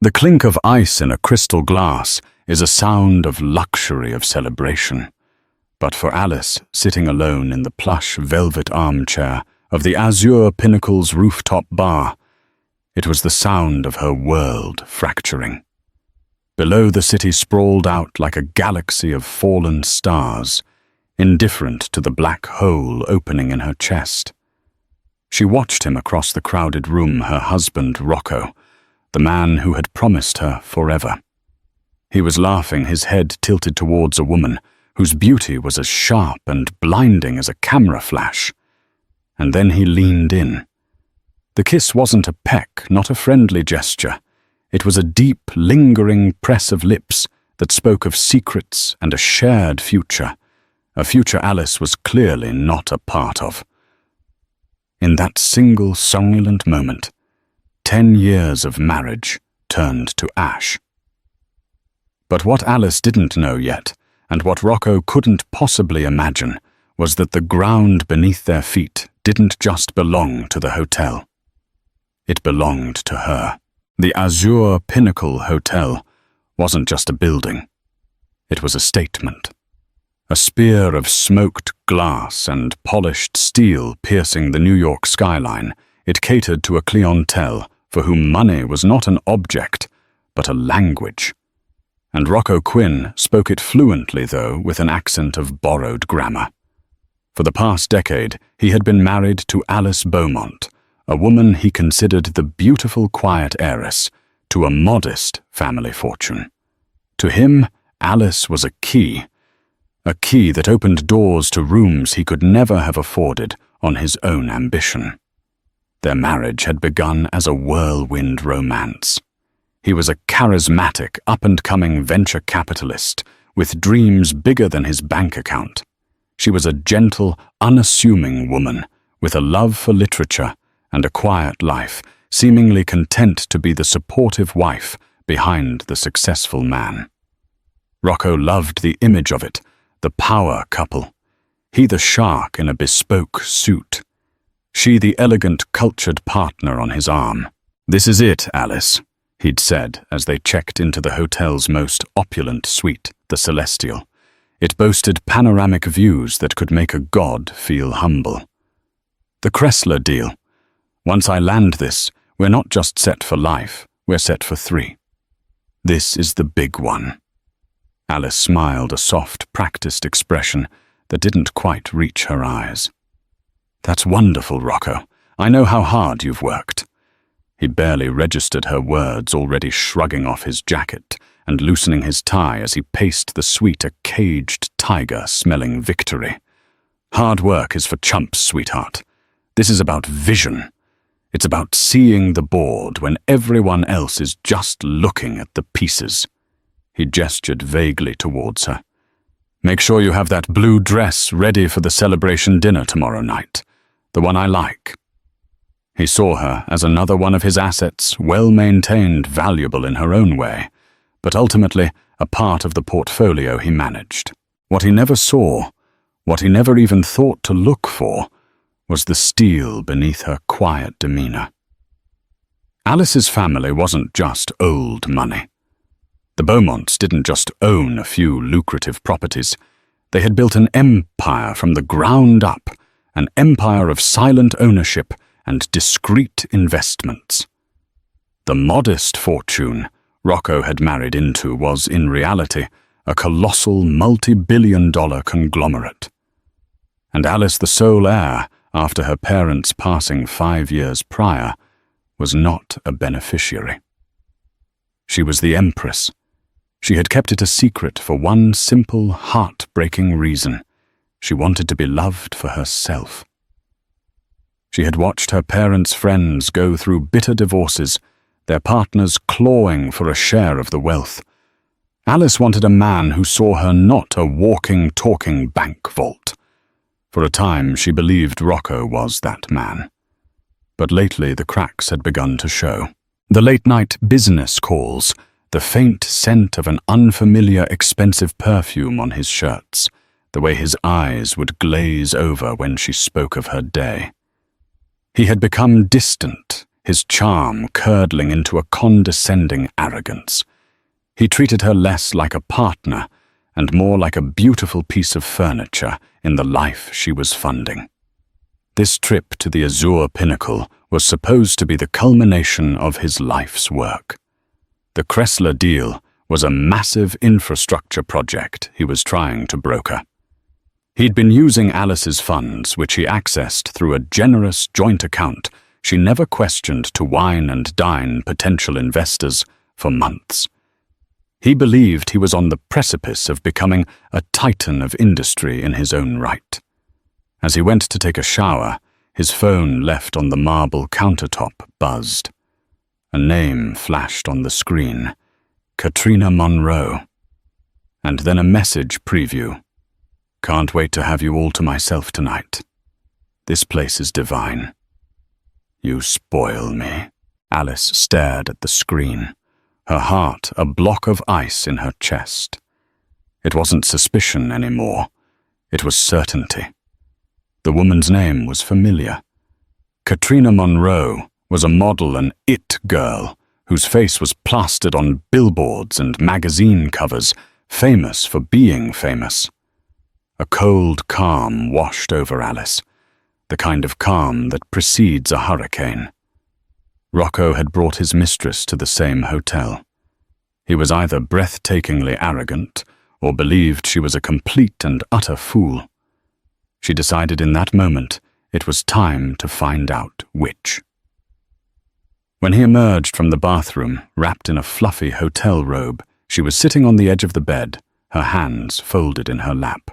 The clink of ice in a crystal glass is a sound of luxury, of celebration. But for Alice, sitting alone in the plush velvet armchair of the azure pinnacle's rooftop bar, it was the sound of her world fracturing. Below, the city sprawled out like a galaxy of fallen stars, indifferent to the black hole opening in her chest. She watched him across the crowded room, her husband Rocco, the man who had promised her forever. He was laughing, his head tilted towards a woman whose beauty was as sharp and blinding as a camera flash. And then he leaned in. The kiss wasn't a peck, not a friendly gesture. It was a deep, lingering press of lips that spoke of secrets and a shared future, a future Alice was clearly not a part of. In that single somnolent moment, 10 years of marriage turned to ash. But what Alice didn't know yet, and what Rocco couldn't possibly imagine, was that the ground beneath their feet didn't just belong to the hotel. It belonged to her. The Azure Pinnacle Hotel wasn't just a building. It was a statement. A spear of smoked glass and polished steel piercing the New York skyline, it catered to a clientele for whom money was not an object, but a language. And Rocco Quinn spoke it fluently, though, with an accent of borrowed grammar. For the past decade, he had been married to Alice Beaumont, a woman he considered the beautiful, quiet heiress to a modest family fortune. To him, Alice was a key that opened doors to rooms he could never have afforded on his own ambition. Their marriage had begun as a whirlwind romance. He was a charismatic, up-and-coming venture capitalist with dreams bigger than his bank account. She was a gentle, unassuming woman with a love for literature and a quiet life, seemingly content to be the supportive wife behind the successful man. Rocco loved the image of it, the power couple. He the shark in a bespoke suit. She the elegant, cultured partner on his arm. "This is it, Alice," he'd said as they checked into the hotel's most opulent suite, the Celestial. It boasted panoramic views that could make a god feel humble. "The Kressler deal. Once I land this, we're not just set for life, we're set for 3. This is the big one." Alice smiled, a soft, practiced expression that didn't quite reach her eyes. "That's wonderful, Rocco. I know how hard you've worked." He barely registered her words, already shrugging off his jacket and loosening his tie as he paced the suite, a caged tiger smelling victory. "Hard work is for chumps, sweetheart. This is about vision. It's about seeing the board when everyone else is just looking at the pieces." He gestured vaguely towards her. "Make sure you have that blue dress ready for the celebration dinner tomorrow night. The one I like." He saw her as another one of his assets, well-maintained, valuable in her own way, but ultimately a part of the portfolio he managed. What he never saw, what he never even thought to look for, was the steel beneath her quiet demeanor. Alice's family wasn't just old money. The Beaumonts didn't just own a few lucrative properties. They had built an empire from the ground up, an empire of silent ownership and discreet investments. The modest fortune Rocco had married into was, in reality, a colossal multi-billion-dollar conglomerate. And Alice, the sole heir, after her parents' passing 5 years prior, was not a beneficiary. She was the empress. She had kept it a secret for one simple, heart-breaking reason. She wanted to be loved for herself. She had watched her parents' friends go through bitter divorces, their partners clawing for a share of the wealth. Alice wanted a man who saw her not a walking, talking bank vault. For a time, she believed Rocco was that man. But lately, the cracks had begun to show. The late-night business calls, the faint scent of an unfamiliar, expensive perfume on his shirts, the way his eyes would glaze over when she spoke of her day. He had become distant, his charm curdling into a condescending arrogance. He treated her less like a partner and more like a beautiful piece of furniture in the life she was funding. This trip to the azure pinnacle was supposed to be the culmination of his life's work. The Kressler deal was a massive infrastructure project he was trying to broker. He'd been using Alice's funds, which he accessed through a generous joint account she never questioned to wine and dine potential investors for months. He believed he was on the precipice of becoming a titan of industry in his own right. As he went to take a shower, his phone left on the marble countertop buzzed. A name flashed on the screen, Katrina Monroe. And then a message preview. Can't wait to have you all to myself tonight. This place is divine. You spoil me. Alice stared at the screen, her heart a block of ice in her chest. It wasn't suspicion anymore. It was certainty. The woman's name was familiar. Katrina Monroe was a model and it girl whose face was plastered on billboards and magazine covers, famous for being famous. A cold calm washed over Alice, the kind of calm that precedes a hurricane. Rocco had brought his mistress to the same hotel. He was either breathtakingly arrogant or believed she was a complete and utter fool. She decided in that moment it was time to find out which. When he emerged from the bathroom, wrapped in a fluffy hotel robe, she was sitting on the edge of the bed, her hands folded in her lap.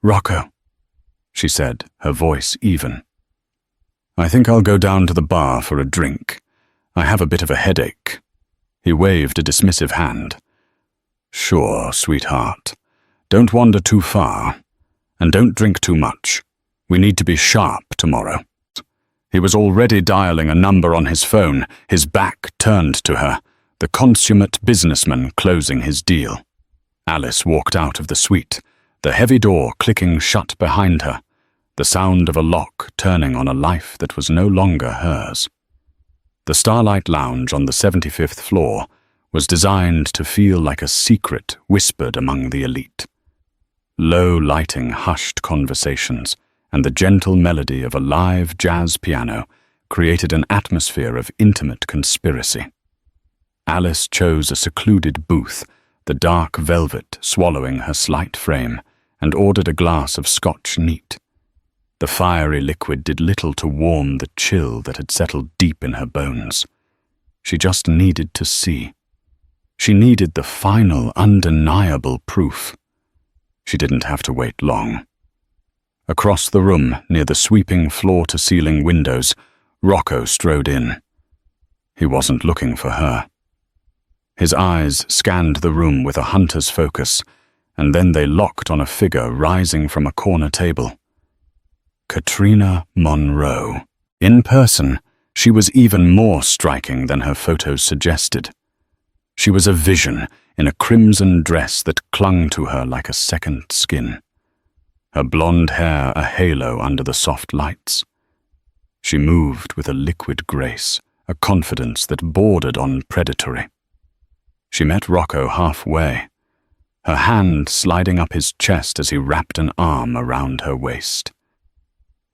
"Rocco," she said, her voice even. "I think I'll go down to the bar for a drink. I have a bit of a headache." He waved a dismissive hand. "Sure, sweetheart. Don't wander too far. And don't drink too much. We need to be sharp tomorrow." He was already dialing a number on his phone, his back turned to her, the consummate businessman closing his deal. Alice walked out of the suite, the heavy door clicking shut behind her, the sound of a lock turning on a life that was no longer hers. The Starlight Lounge on the 75th floor was designed to feel like a secret whispered among the elite. Low lighting hushed conversations, and the gentle melody of a live jazz piano created an atmosphere of intimate conspiracy. Alice chose a secluded booth, the dark velvet swallowing her slight frame, and ordered a glass of Scotch neat. The fiery liquid did little to warm the chill that had settled deep in her bones. She just needed to see. She needed the final, undeniable proof. She didn't have to wait long. Across the room, near the sweeping floor-to-ceiling windows, Rocco strode in. He wasn't looking for her. His eyes scanned the room with a hunter's focus, and then they locked on a figure rising from a corner table. Katrina Monroe. In person, she was even more striking than her photos suggested. She was a vision in a crimson dress that clung to her like a second skin. Her blonde hair a halo under the soft lights. She moved with a liquid grace, a confidence that bordered on predatory. She met Rocco halfway, her hand sliding up his chest as he wrapped an arm around her waist.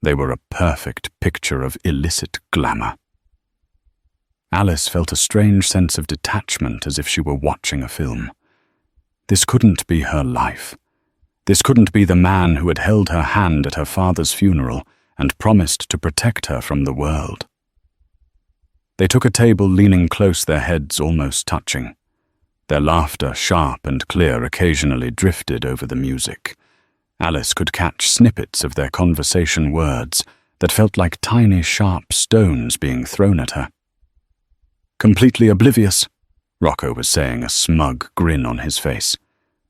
They were a perfect picture of illicit glamour. Alice felt a strange sense of detachment as if she were watching a film. This couldn't be her life. This couldn't be the man who had held her hand at her father's funeral and promised to protect her from the world. They took a table leaning close, their heads almost touching. Their laughter, sharp and clear, occasionally drifted over the music. Alice could catch snippets of their conversation words that felt like tiny, sharp stones being thrown at her. "Completely oblivious," Rocco was saying, a smug grin on his face.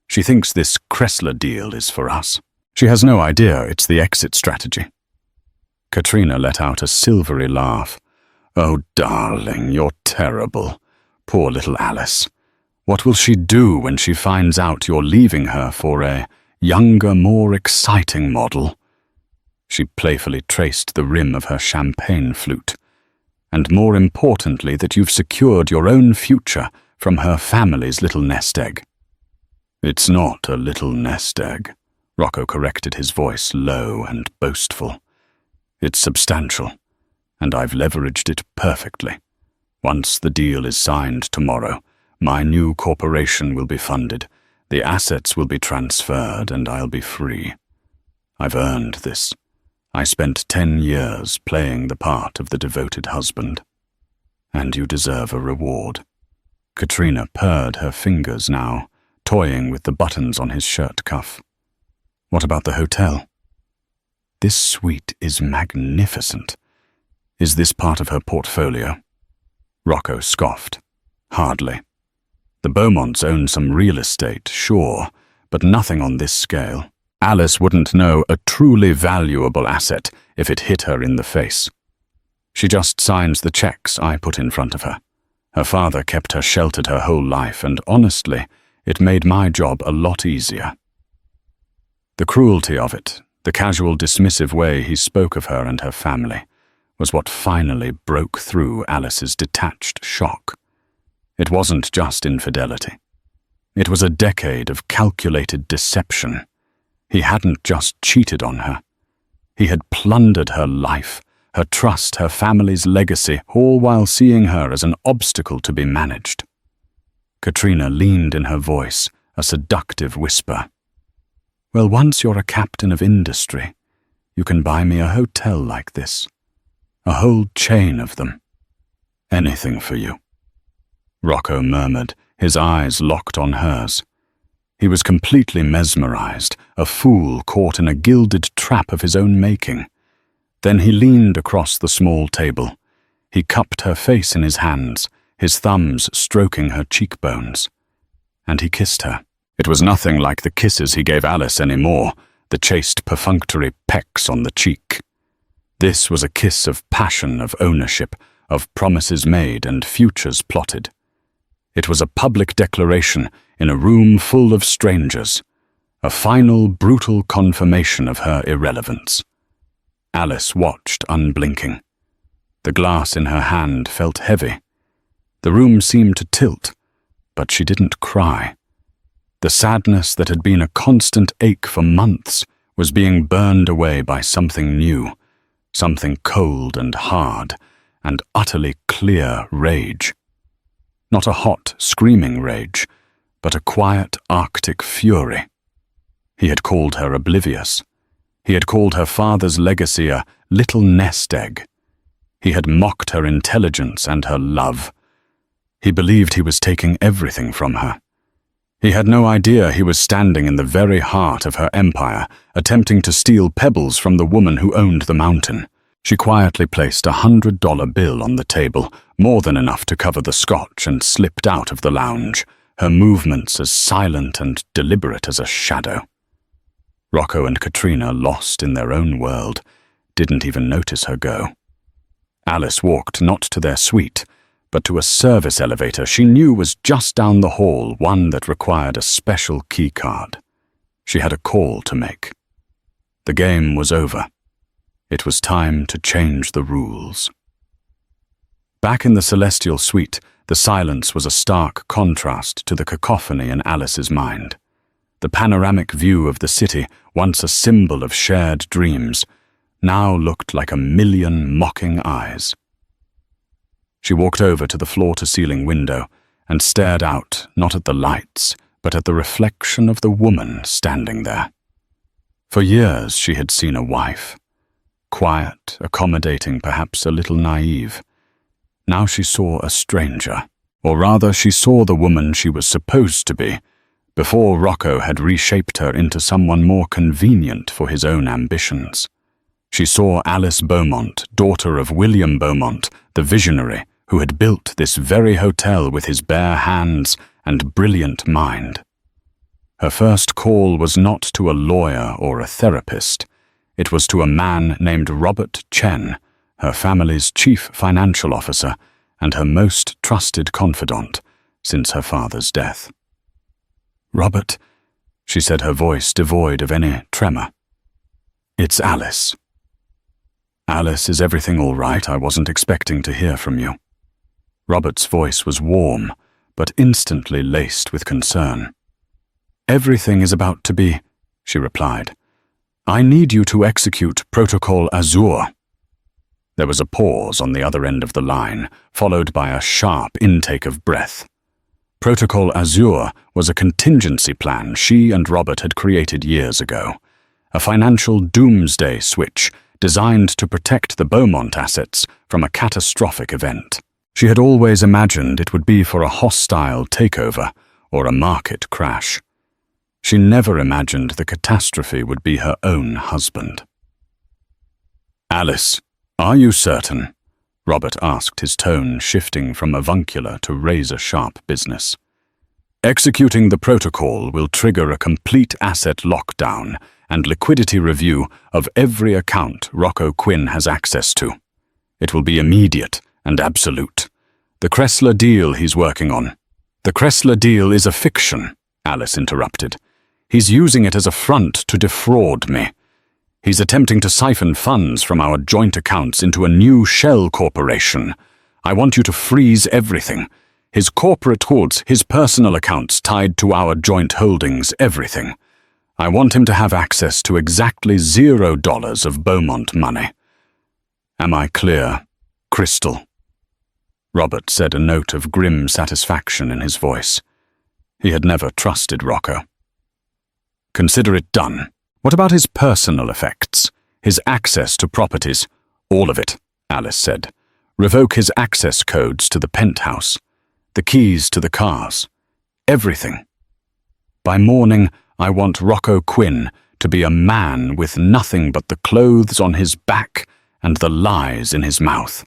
"She thinks this Kressler deal is for us. She has no idea it's the exit strategy." Katrina let out a silvery laugh. "Oh, darling, you're terrible. Poor little Alice. What will she do when she finds out you're leaving her for a younger, more exciting model?" She playfully traced the rim of her champagne flute. and more importantly that you've secured your own future from her family's little nest egg." "It's not a little nest egg," Rocco corrected, his voice low and boastful. "It's substantial, and I've leveraged it perfectly. Once the deal is signed tomorrow, my new corporation will be funded, the assets will be transferred, and I'll be free. I've earned this. I spent 10 years playing the part of the devoted husband. And you deserve a reward." Katrina purred her fingers now, toying with the buttons on his shirt cuff. "What about the hotel?" "This suite is magnificent. Is this part of her portfolio?" Rocco scoffed. "Hardly. The Beaumonts own some real estate, sure, but nothing on this scale. Alice wouldn't know a truly valuable asset if it hit her in the face. She just signs the checks I put in front of her. Her father kept her sheltered her whole life, and honestly, it made my job a lot easier." The cruelty of it, the casual dismissive way he spoke of her and her family, was what finally broke through Alice's detached shock. It wasn't just infidelity. It was a decade of calculated deception. He hadn't just cheated on her. He had plundered her life, her trust, her family's legacy, all while seeing her as an obstacle to be managed. Katrina leaned in her voice, a seductive whisper. "Well, once you're a captain of industry, you can buy me a hotel like this. A whole chain of them. Anything for you." Rocco murmured, his eyes locked on hers. He was completely mesmerized, a fool caught in a gilded trap of his own making. Then he leaned across the small table. He cupped her face in his hands, his thumbs stroking her cheekbones. And he kissed her. It was nothing like the kisses he gave Alice anymore, the chaste perfunctory pecks on the cheek. This was a kiss of passion, of ownership, of promises made and futures plotted. It was a public declaration in a room full of strangers, a final brutal confirmation of her irrelevance. Alice watched unblinking. The glass in her hand felt heavy. The room seemed to tilt, but she didn't cry. The sadness that had been a constant ache for months was being burned away by something new, something cold and hard, and utterly clear rage. Not a hot, screaming rage, but a quiet, arctic fury. He had called her oblivious. He had called her father's legacy a little nest egg. He had mocked her intelligence and her love. He believed he was taking everything from her. He had no idea he was standing in the very heart of her empire, attempting to steal pebbles from the woman who owned the mountain. She quietly placed $100 bill on the table, more than enough to cover the scotch, and slipped out of the lounge, her movements as silent and deliberate as a shadow. Rocco and Katrina, lost in their own world, didn't even notice her go. Alice walked not to their suite, but to a service elevator she knew was just down the hall, one that required a special key card. She had a call to make. The game was over. It was time to change the rules. Back in the celestial suite, the silence was a stark contrast to the cacophony in Alice's mind. The panoramic view of the city, once a symbol of shared dreams, now looked like a million mocking eyes. She walked over to the floor-to-ceiling window and stared out, not at the lights, but at the reflection of the woman standing there. For years she had seen a wife. Quiet, accommodating, perhaps a little naive. Now she saw a stranger, or rather she saw the woman she was supposed to be, before Rocco had reshaped her into someone more convenient for his own ambitions. She saw Alice Beaumont, daughter of William Beaumont, the visionary, who had built this very hotel with his bare hands and brilliant mind. Her first call was not to a lawyer or a therapist. It was to a man named Robert Chen, her family's chief financial officer and her most trusted confidant since her father's death. "Robert," she said, her voice devoid of any tremor. "It's Alice." Alice, is everything all right? I wasn't expecting to hear from you. Robert's voice was warm, but instantly laced with concern. Everything is about to be, she replied. I need you to execute Protocol Azure. There was a pause on the other end of the line, followed by a sharp intake of breath. Protocol Azure was a contingency plan she and Robert had created years ago, a financial doomsday switch designed to protect the Beaumont assets from a catastrophic event. She had always imagined it would be for a hostile takeover or a market crash. She never imagined the catastrophe would be her own husband. Alice, are you certain? Robert asked, his tone shifting from avuncular to razor-sharp business. Executing the protocol will trigger a complete asset lockdown and liquidity review of every account Rocco Quinn has access to. It will be immediate and absolute. The Kressler deal he's working on. The Kressler deal is a fiction, Alice interrupted. He's using it as a front to defraud me. He's attempting to siphon funds from our joint accounts into a new shell corporation. I want you to freeze everything. His corporate hoods, his personal accounts tied to our joint holdings, everything. I want him to have access to exactly $0 of Beaumont money. Am I clear, Crystal? Robert said, a note of grim satisfaction in his voice. He had never trusted Rocco. Consider it done. What about his personal effects? His access to properties? All of it, Alice said. Revoke his access codes to the penthouse. The keys to the cars. Everything. By morning, I want Rocco Quinn to be a man with nothing but the clothes on his back and the lies in his mouth.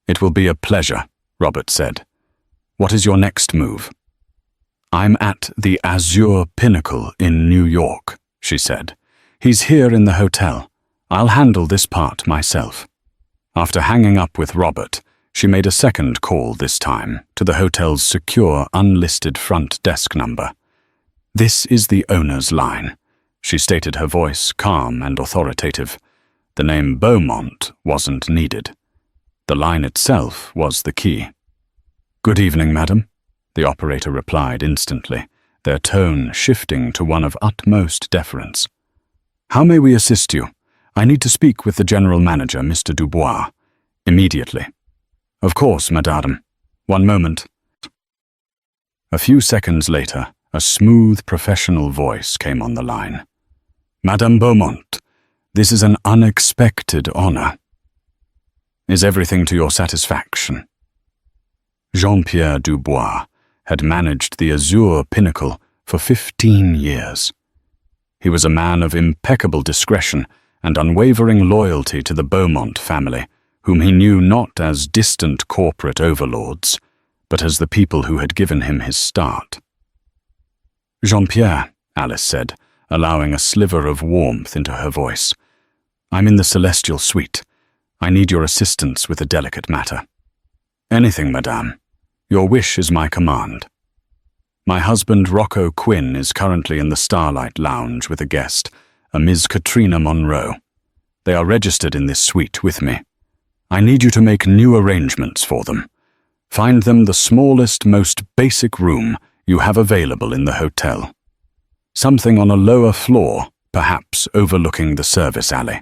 It will be a pleasure, Robert said. What is your next move? I'm at the Azure Pinnacle in New York, she said. He's here in the hotel. I'll handle this part myself. After hanging up with Robert, she made a second call this time to the hotel's secure, unlisted front desk number. This is the owner's line, she stated, her voice calm and authoritative. The name Beaumont wasn't needed. The line itself was the key. Good evening, madam, the operator replied instantly, their tone shifting to one of utmost deference. How may we assist you? I need to speak with the general manager, Mr. Dubois, immediately. Of course, madame. One moment. A few seconds later, a smooth, professional voice came on the line. Madame Beaumont, this is an unexpected honor. Is everything to your satisfaction? Jean-Pierre Dubois had managed the Azure Pinnacle for 15 years. He was a man of impeccable discretion and unwavering loyalty to the Beaumont family, whom he knew not as distant corporate overlords, but as the people who had given him his start. Jean-Pierre, Alice said, allowing a sliver of warmth into her voice. I'm in the celestial suite. I need your assistance with a delicate matter. Anything, madame. Your wish is my command. My husband Rocco Quinn is currently in the Starlight Lounge with a guest, a Ms. Katrina Monroe. They are registered in this suite with me. I need you to make new arrangements for them. Find them the smallest, most basic room you have available in the hotel. Something on a lower floor, perhaps overlooking the service alley.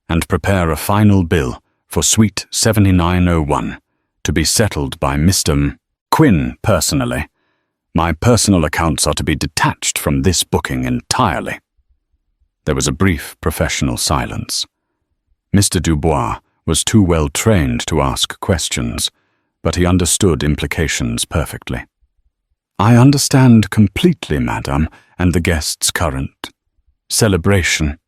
And prepare a final bill for Suite 7901 to be settled by Mr. Quinn personally. My personal accounts are to be detached from this booking entirely. There was a brief professional silence. Mr. Dubois was too well trained to ask questions, but he understood implications perfectly. I understand completely, madam, and the guests' current celebration.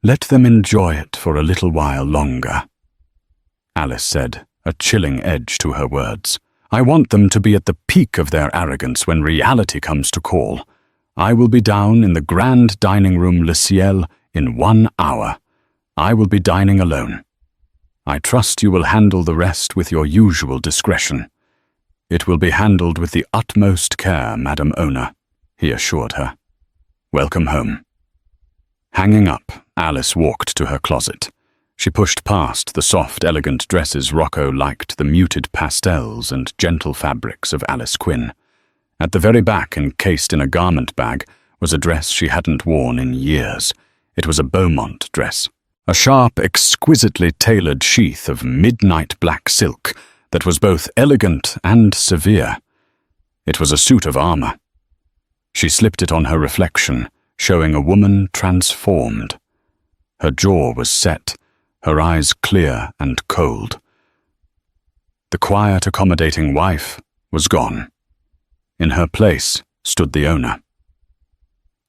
Let them enjoy it for a little while longer. Alice said, a chilling edge to her words. I want them to be at the peak of their arrogance when reality comes to call. I will be down in the grand dining room Le Ciel in 1 hour. I will be dining alone. I trust you will handle the rest with your usual discretion. It will be handled with the utmost care, Madam Owner, he assured her. Welcome home. Hanging up, Alice walked to her closet. She pushed past the soft, elegant dresses Rocco liked, the muted pastels and gentle fabrics of Alice Quinn. At the very back, encased in a garment bag, was a dress she hadn't worn in years. It was a Beaumont dress, a sharp, exquisitely tailored sheath of midnight black silk that was both elegant and severe. It was a suit of armor. She slipped it on her reflection, showing a woman transformed. Her jaw was set, her eyes clear and cold. The quiet, accommodating wife was gone. In her place stood the owner.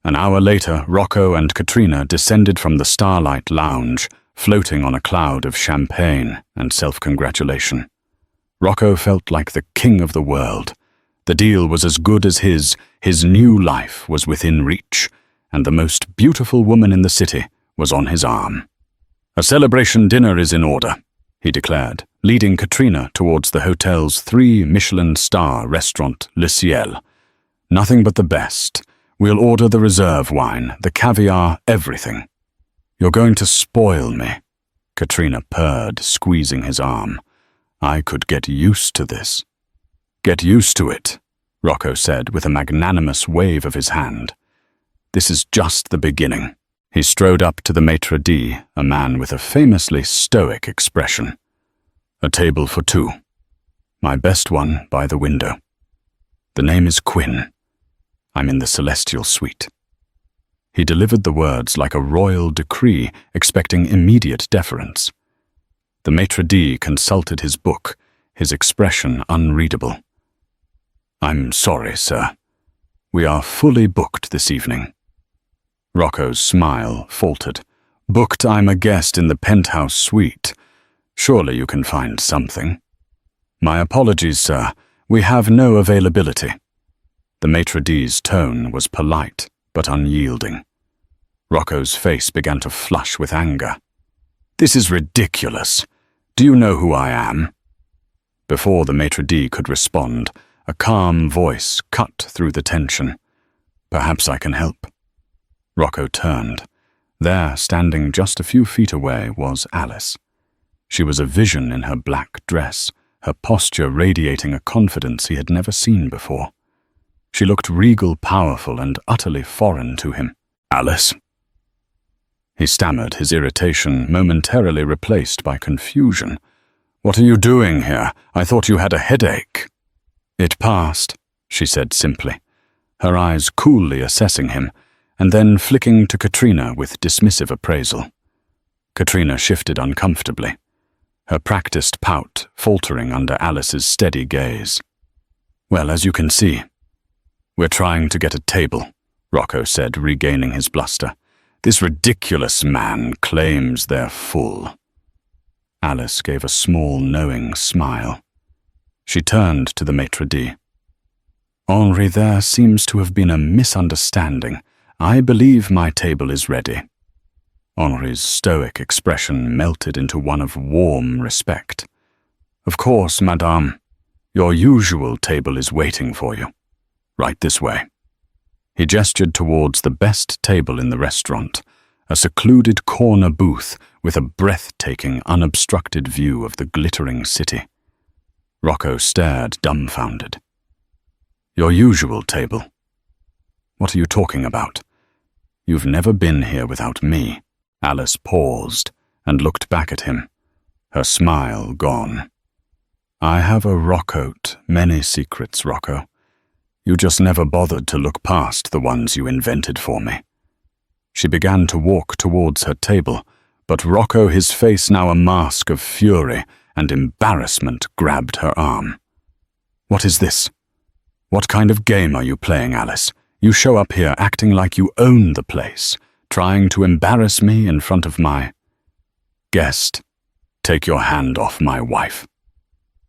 An hour later, Rocco and Katrina descended from the Starlight Lounge, floating on a cloud of champagne and self-congratulation. Rocco felt like the king of the world. The deal was as good as his new life was within reach, and the most beautiful woman in the city was on his arm. "A celebration dinner is in order," he declared, leading Katrina towards the hotel's 3-Michelin-star restaurant, Le Ciel. "Nothing but the best. We'll order the reserve wine, the caviar, everything." "You're going to spoil me," Katrina purred, squeezing his arm. "I could get used to this." "Get used to it," Rocco said with a magnanimous wave of his hand. "This is just the beginning." He strode up to the maitre d', a man with a famously stoic expression. "A table for 2. My best one by the window. The name is Quinn. I'm in the celestial suite." He delivered the words like a royal decree, expecting immediate deference. The maitre d' consulted his book, his expression unreadable. "I'm sorry, sir. We are fully booked this evening." Rocco's smile faltered. "Booked? I'm a guest in the penthouse suite. Surely you can find something." "My apologies, sir. We have no availability." The maitre d's tone was polite but unyielding. Rocco's face began to flush with anger. "This is ridiculous. Do you know who I am?" Before the maitre d' could respond, a calm voice cut through the tension. "Perhaps I can help." Rocco turned. There, standing just a few feet away, was Alice. She was a vision in her black dress, her posture radiating a confidence he had never seen before. She looked regal, powerful, and utterly foreign to him. "Alice?" He stammered, his irritation momentarily replaced by confusion. "What are you doing here? I thought you had a headache." "It passed," she said simply, her eyes coolly assessing him, and then flicking to Katrina with dismissive appraisal. Katrina shifted uncomfortably, her practiced pout faltering under Alice's steady gaze. "Well, as you can see, we're trying to get a table," Rocco said, regaining his bluster. "This ridiculous man claims they're full." Alice gave a small, knowing smile. She turned to the maitre d'. "Henri, there seems to have been a misunderstanding. I believe my table is ready." Henri's stoic expression melted into one of warm respect. "Of course, madame. Your usual table is waiting for you. Right this way." He gestured towards the best table in the restaurant, a secluded corner booth with a breathtaking, unobstructed view of the glittering city. Rocco stared, dumbfounded. "Your usual table? What are you talking about? You've never been here without me." Alice paused and looked back at him, her smile gone. "I have a rockcoat, many secrets, Rocco. You just never bothered to look past the ones you invented for me." She began to walk towards her table, but Rocco, his face now a mask of fury and embarrassment, grabbed her arm. "What is this? What kind of game are you playing, Alice? You show up here acting like you own the place, trying to embarrass me in front of my guest. Take your hand off my wife."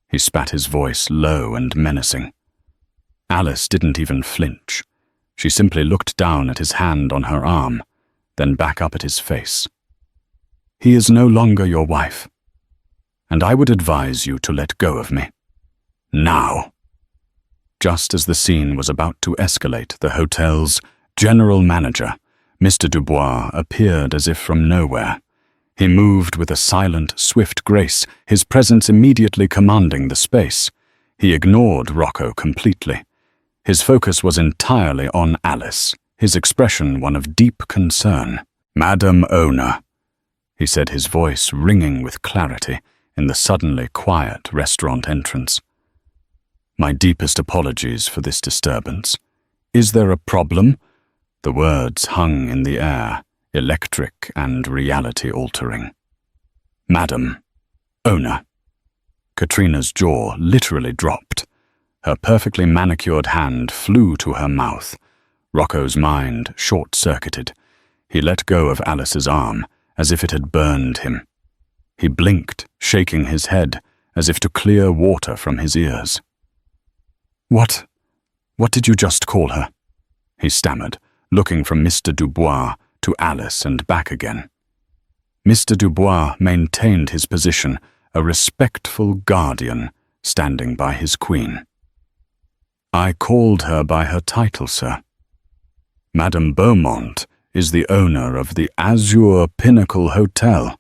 He spat, his voice low and menacing. Alice didn't even flinch. She simply looked down at his hand on her arm, then back up at his face. "He is no longer your wife, and I would advise you to let go of me. Now." Just as the scene was about to escalate, the hotel's general manager, Mr. Dubois, appeared as if from nowhere. He moved with a silent, swift grace, his presence immediately commanding the space. He ignored Rocco completely. His focus was entirely on Alice, his expression one of deep concern. "Madam Owner," he said, his voice ringing with clarity in the suddenly quiet restaurant entrance. "My deepest apologies for this disturbance. Is there a problem?" The words hung in the air, electric and reality-altering. "Madam Owner." Katrina's jaw literally dropped. Her perfectly manicured hand flew to her mouth. Rocco's mind short-circuited. He let go of Alice's arm, as if it had burned him. He blinked, shaking his head, as if to clear water from his ears. What did you just call her?" he stammered, looking from Mr. Dubois to Alice and back again. Mr. Dubois maintained his position, a respectful guardian standing by his queen. "I called her by her title, sir. Madame Beaumont is the owner of the Azure Pinnacle Hotel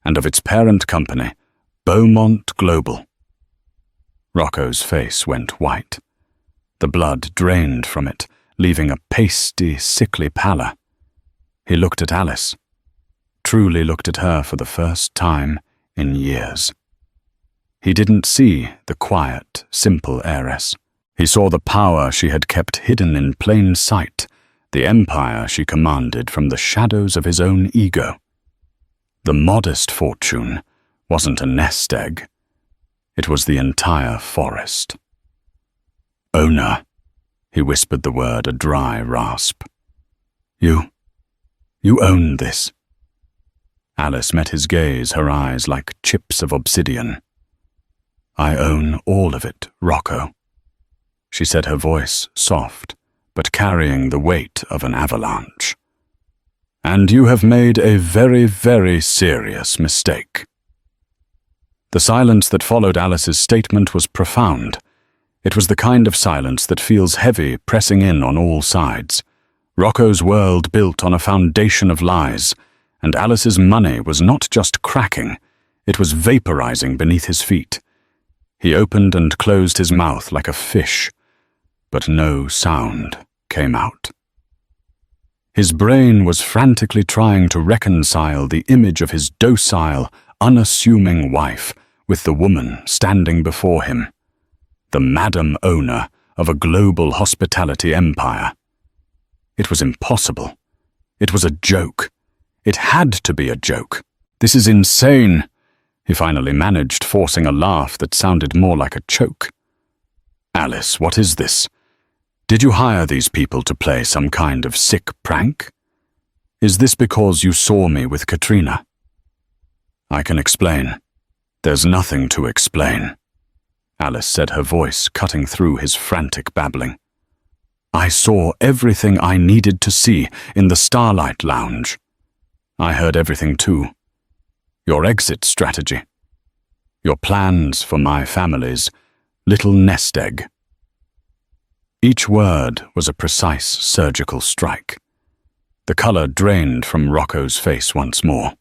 and of its parent company, Beaumont Global." Rocco's face went white. The blood drained from it, leaving a pasty, sickly pallor. He looked at Alice, truly looked at her for the first time in years. He didn't see the quiet, simple heiress. He saw the power she had kept hidden in plain sight, the empire she commanded from the shadows of his own ego. The modest fortune wasn't a nest egg. It was the entire forest. "Owner," he whispered the word, a dry rasp. You own this." Alice met his gaze, her eyes like chips of obsidian. "I own all of it, Rocco," she said, her voice soft, but carrying the weight of an avalanche. "And you have made a very, very serious mistake." The silence that followed Alice's statement was profound. It was the kind of silence that feels heavy, pressing in on all sides. Rocco's world built on a foundation of lies, and Alice's money was not just cracking, it was vaporizing beneath his feet. He opened and closed his mouth like a fish, but no sound came out. His brain was frantically trying to reconcile the image of his docile, unassuming wife with the woman standing before him, the Madam Owner of a global hospitality empire. It was impossible. It was a joke. It had to be a joke. "This is insane," he finally managed, forcing a laugh that sounded more like a choke. "Alice, what is this? Did you hire these people to play some kind of sick prank? Is this because you saw me with Katrina?" "I can explain." "There's nothing to explain," Alice said, her voice cutting through his frantic babbling. "I saw everything I needed to see in the Starlight Lounge. I heard everything too. Your exit strategy. Your plans for my family's little nest egg." Each word was a precise surgical strike. The color drained from Rocco's face once more.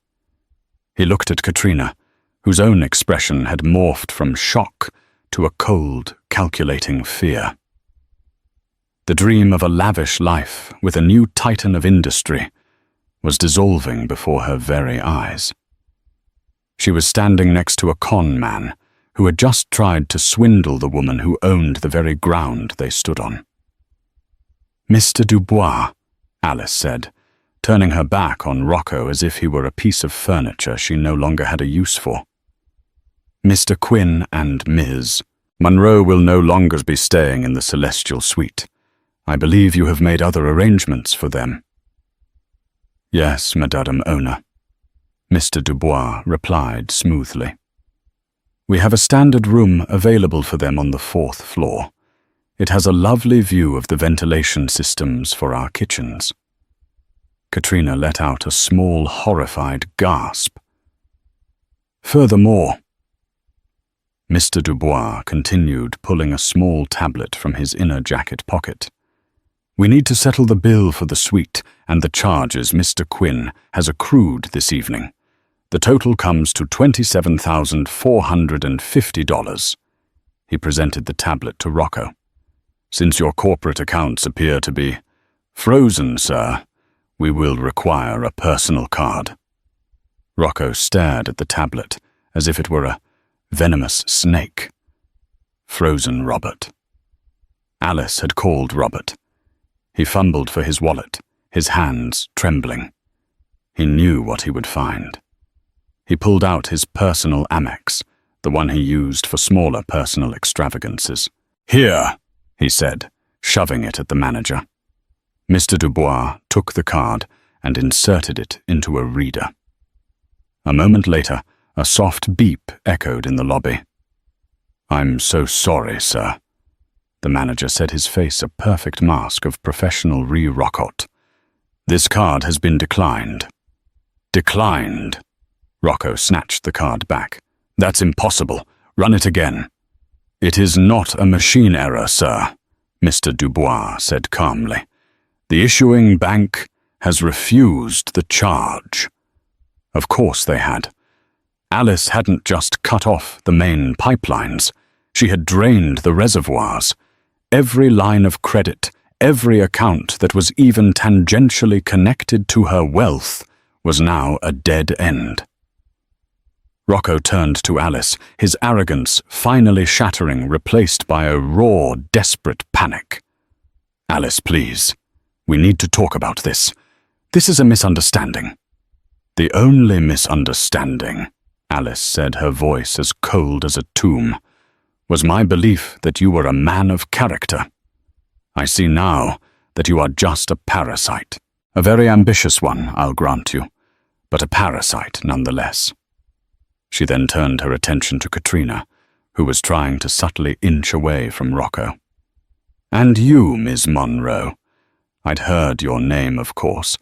He looked at Katrina, whose own expression had morphed from shock to a cold, calculating fear. The dream of a lavish life with a new titan of industry was dissolving before her very eyes. She was standing next to a con man who had just tried to swindle the woman who owned the very ground they stood on. "Mr. Dubois," Alice said, turning her back on Rocco as if he were a piece of furniture she no longer had a use for. "Mr. Quinn and Ms. Monroe will no longer be staying in the Celestial Suite. I believe you have made other arrangements for them." "Yes, Madame Owner," Mr. Dubois replied smoothly. "We have a standard room available for them on the 4th floor. It has a lovely view of the ventilation systems for our kitchens." Katrina let out a small, horrified gasp. "Furthermore," Mr. Dubois continued, pulling a small tablet from his inner jacket pocket, "we need to settle the bill for the suite and the charges Mr. Quinn has accrued this evening. The total comes to $27,450. He presented the tablet to Rocco. Since your corporate accounts appear to be frozen, sir, we will require a personal card. Rocco stared at the tablet as if it were a venomous snake. Frozen Robert. Alice had called Robert. He fumbled for his wallet, his hands trembling. He knew what he would find. He pulled out his personal Amex, the one he used for smaller personal extravagances. "Here," he said, shoving it at the manager. Mr. Dubois took the card and inserted it into a reader. A moment later, a soft beep echoed in the lobby. "I'm so sorry, sir." The manager set his face a perfect mask of professional re-rockot. "This card has been declined." "Declined?" Rocco snatched the card back. "That's impossible. Run it again." "It is not a machine error, sir," Mr. Dubois said calmly. "The issuing bank has refused the charge." Of course they had. Alice hadn't just cut off the main pipelines. She had drained the reservoirs. Every line of credit, every account that was even tangentially connected to her wealth was now a dead end. Rocco turned to Alice, his arrogance finally shattering, replaced by a raw, desperate panic. "Alice, please. We need to talk about this. This is a misunderstanding." "The only misunderstanding," Alice said, her voice as cold as a tomb, "was my belief that you were a man of character. I see now that you are just a parasite. A very ambitious one, I'll grant you, but a parasite nonetheless." She then turned her attention to Katrina, who was trying to subtly inch away from Rocco. "And you, Ms. Monroe. I'd heard your name, of course.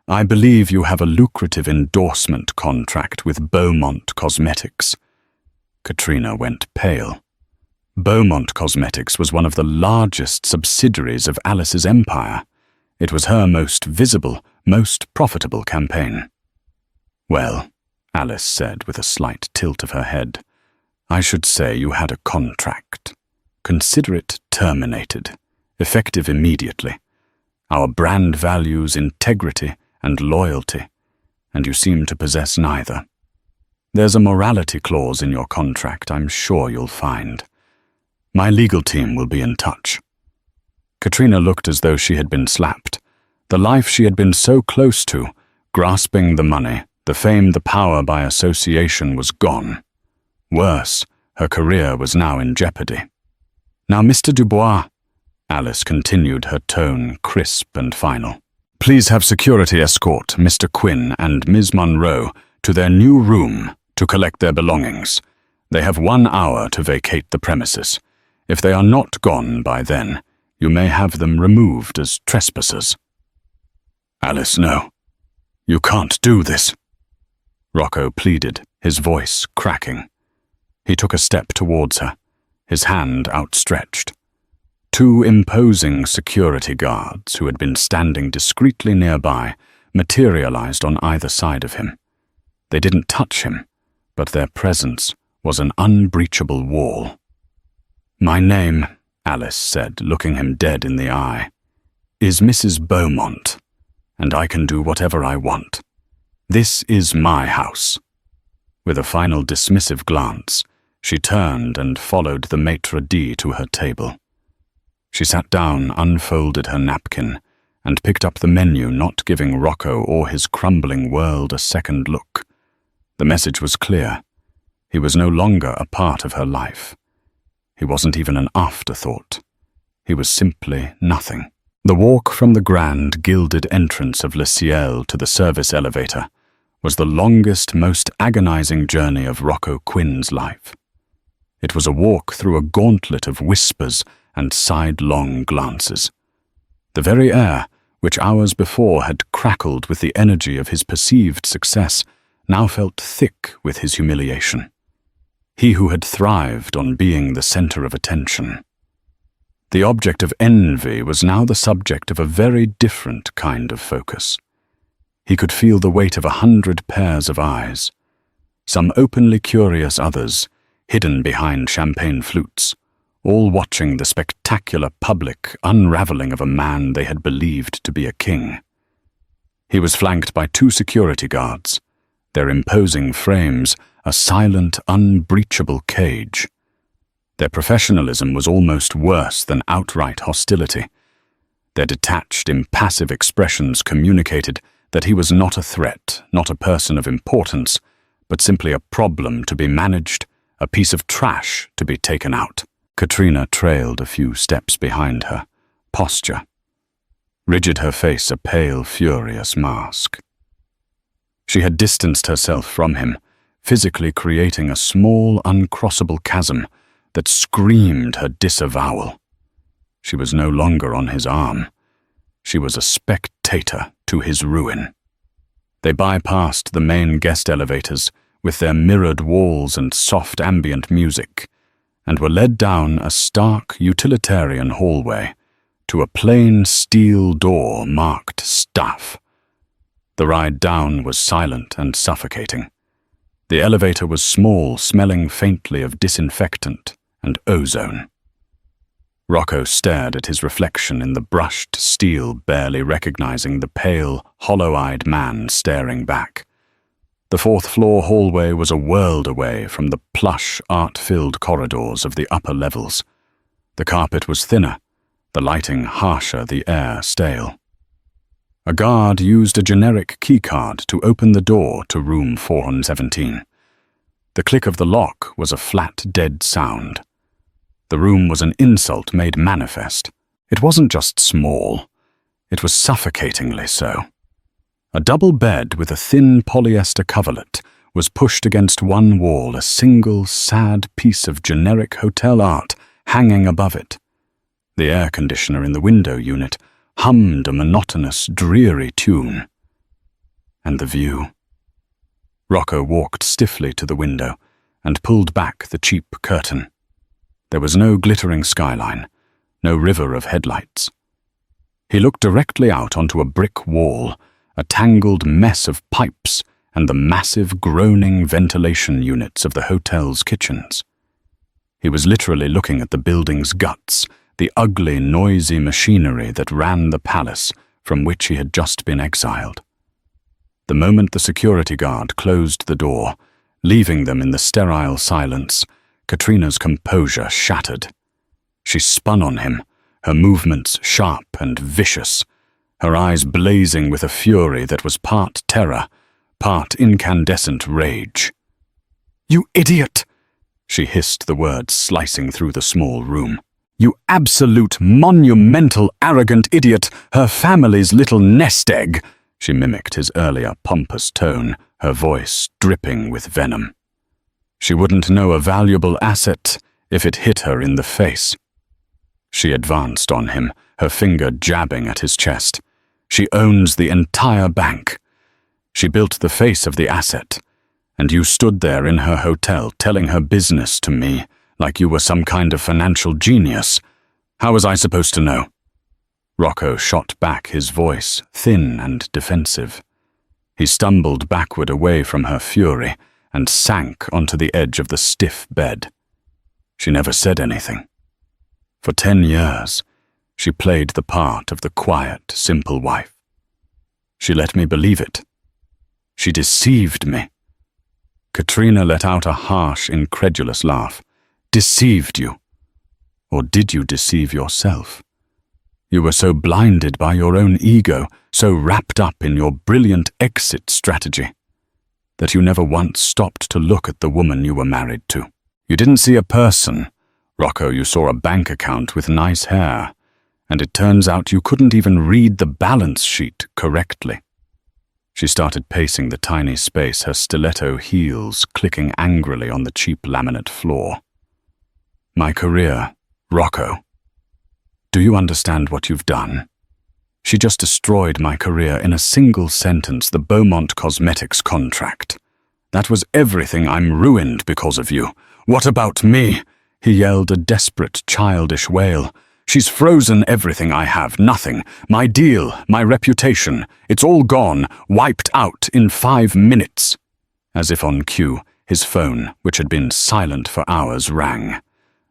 I believe you have a lucrative endorsement contract with Beaumont Cosmetics." Katrina went pale. Beaumont Cosmetics was one of the largest subsidiaries of Alice's empire. It was her most visible, most profitable campaign. "Well," Alice said with a slight tilt of her head, "I should say you had a contract. Consider it terminated, effective immediately. Our brand values integrity and loyalty, and you seem to possess neither. There's a morality clause in your contract I'm sure you'll find. My legal team will be in touch." Katrina looked as though she had been slapped. The life she had been so close to, grasping the money, the fame, the power by association, was gone. Worse, her career was now in jeopardy. "Now, Mr. Dubois," Alice continued, her tone crisp and final, "please have security escort Mr. Quinn and Ms. Monroe to their new room to collect their belongings. They have 1 hour to vacate the premises. If they are not gone by then, you may have them removed as trespassers." "Alice, no. You can't do this," Rocco pleaded, his voice cracking. He took a step towards her, his hand outstretched. 2 imposing security guards, who had been standing discreetly nearby, materialized on either side of him. They didn't touch him, but their presence was an unbreachable wall. "My name," Alice said, looking him dead in the eye, "is Mrs. Beaumont, and I can do whatever I want. This is my house." With a final dismissive glance, she turned and followed the maitre d' to her table. She sat down, unfolded her napkin, and picked up the menu, not giving Rocco or his crumbling world a second look. The message was clear. He was no longer a part of her life. He wasn't even an afterthought. He was simply nothing. The walk from the grand, gilded entrance of Le Ciel to the service elevator was the longest, most agonizing journey of Rocco Quinn's life. It was a walk through a gauntlet of whispers and sidelong glances. The very air, which hours before had crackled with the energy of his perceived success, now felt thick with his humiliation. He who had thrived on being the center of attention. The object of envy was now the subject of a very different kind of focus. He could feel the weight of 100 pairs of eyes. some openly curious others, hidden behind champagne flutes, all watching the spectacular public unraveling of a man they had believed to be a king. He was flanked by 2 security guards, their imposing frames a silent, unbreachable cage. Their professionalism was almost worse than outright hostility. Their detached, impassive expressions communicated that he was not a threat, not a person of importance, but simply a problem to be managed, a piece of trash to be taken out. Katrina trailed a few steps behind her, posture. Rigid her face a pale, furious mask. She had distanced herself from him, physically creating a small, uncrossable chasm that screamed her disavowal. She was no longer on his arm. She was a spectator to his ruin. They bypassed the main guest elevators with their mirrored walls and soft ambient music, and were led down a stark, utilitarian hallway to a plain steel door marked Staff. The ride down was silent and suffocating. The elevator was small, smelling faintly of disinfectant and ozone. Rocco stared at his reflection in the brushed steel, barely recognizing the pale, hollow-eyed man staring back. The 4th-floor hallway was a world away from the plush, art-filled corridors of the upper levels. The carpet was thinner, the lighting harsher, the air stale. A guard used a generic keycard to open the door to room 417. The click of the lock was a flat, dead sound. The room was an insult made manifest. It wasn't just small, it was suffocatingly so. A double bed with a thin polyester coverlet was pushed against one wall, a single, sad piece of generic hotel art hanging above it. The air conditioner in the window unit hummed a monotonous, dreary tune. And the view. Rocco walked stiffly to the window and pulled back the cheap curtain. There was no glittering skyline, no river of headlights. He looked directly out onto a brick wall, a tangled mess of pipes and the massive, groaning ventilation units of the hotel's kitchens. He was literally looking at the building's guts, the ugly, noisy machinery that ran the palace from which he had just been exiled. The moment the security guard closed the door, leaving them in the sterile silence, Katrina's composure shattered. She spun on him, her movements sharp and vicious, her eyes blazing with a fury that was part terror, part incandescent rage. "You idiot!" she hissed the words slicing through the small room. "You absolute, monumental, arrogant idiot, her family's little nest egg!" She mimicked his earlier pompous tone, her voice dripping with venom. She wouldn't know a valuable asset if it hit her in the face. She advanced on him, her finger jabbing at his chest. "She owns the entire bank. She built the face of the asset, and you stood there in her hotel telling her business to me like you were some kind of financial genius. How was I supposed to know?" Rocco shot back, his voice thin and defensive. He stumbled backward away from her fury and sank onto the edge of the stiff bed. She never said anything. For 10 years, she played the part of the quiet, simple wife. She let me believe it. She deceived me. Katrina let out a harsh, incredulous laugh. "Deceived you? Or did you deceive yourself? You were so blinded by your own ego, so wrapped up in your brilliant exit strategy, that you never once stopped to look at the woman you were married to. You didn't see a person. Rocco, you saw a bank account with nice hair, and it turns out you couldn't even read the balance sheet correctly." She started pacing the tiny space, her stiletto heels clicking angrily on the cheap laminate floor. "My career, Rocco. Do you understand what you've done? She just destroyed my career in a single sentence, the Beaumont Cosmetics contract. That was everything. I'm ruined because of you. What about me?" He yelled a desperate, childish wail. "She's frozen everything I have, nothing. My deal, my reputation. It's all gone, wiped out in 5 minutes." As if on cue, His phone, which had been silent for hours, rang.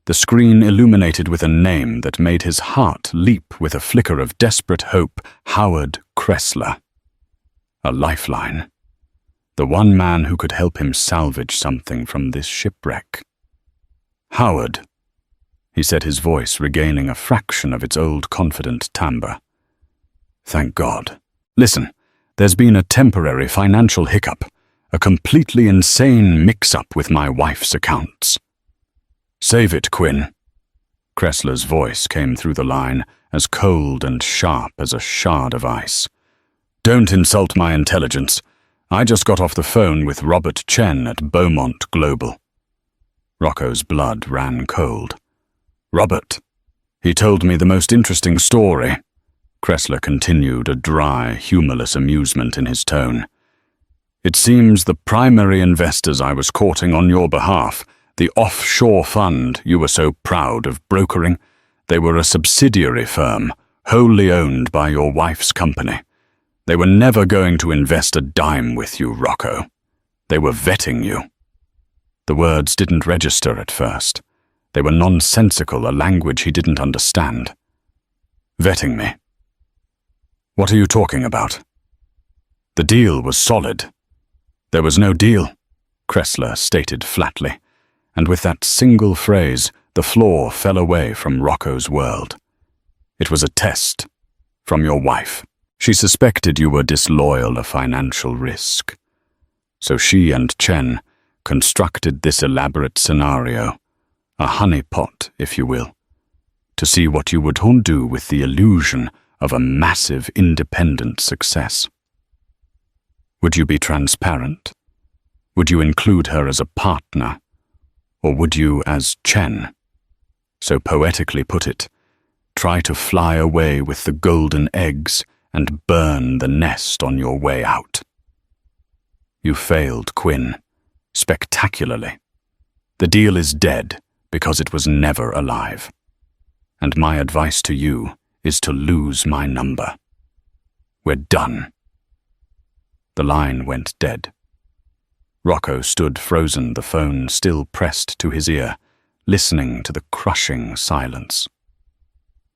The screen illuminated with a name that made his heart leap with a flicker of desperate hope: Howard Kressler. A lifeline. The one man who could help him salvage something from this shipwreck. "Howard," he said, his voice regaining a fraction of its old confident timbre. "Thank God. Listen, there's been a temporary financial hiccup, a completely insane mix-up with my wife's accounts." "Save it, Quinn." Kressler's voice came through the line, as cold and sharp as a shard of ice. "Don't insult my intelligence. I just got off the phone with Robert Chen at Beaumont Global." Rocco's blood ran cold. "Robert. He told me the most interesting story." Kressler continued, a dry, humorless amusement in his tone. "It seems the primary investors I was courting on your behalf, the offshore fund you were so proud of brokering, they were a subsidiary firm, wholly owned by your wife's company. They were never going to invest a dime with you, Rocco. They were vetting you." The words didn't register at first. They were nonsensical, a language he didn't understand. "Vetting me? What are you talking about?" "The deal was solid." "There was no deal," Kressler stated flatly, and with that single phrase, the floor fell away from Rocco's world. "It was a test. From your wife. She suspected you were disloyal, a financial risk. So she and Chen constructed this elaborate scenario, a honeypot, if you will, to see what you would do with the illusion of a massive independent success. Would you be transparent? Would you include her as a partner? Or would you, as Chen, so poetically put it, try to fly away with the golden eggs and burn the nest on your way out? You failed, Quinn, spectacularly. The deal is dead because it was never alive. And my advice to you is to lose my number. We're done." The line went dead. Rocco stood frozen, the phone still pressed to his ear, listening to the crushing silence.